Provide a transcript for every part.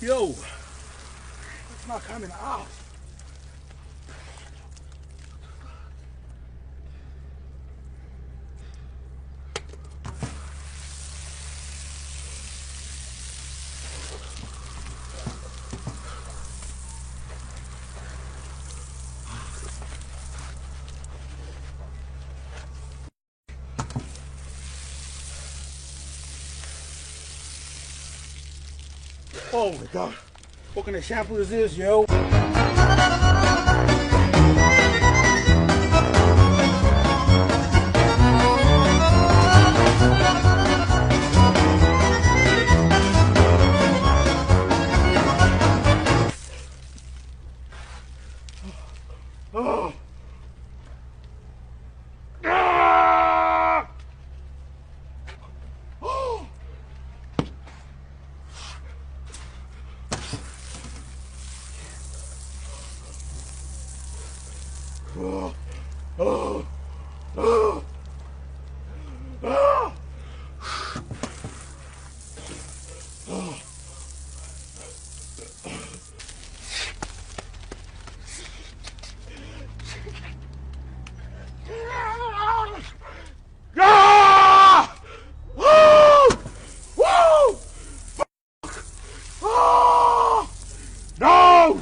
Yo, it's not coming out. Oh my God, what kind of shampoo is this, yo? Oh. Ah! Oh. Oh. Oh. Oh. Oh. Oh. Ah! Woo! Woo! Oh! No!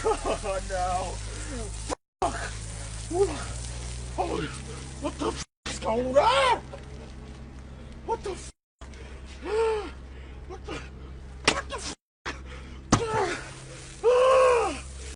Oh, no! Fuck! Oh, what the f is going on?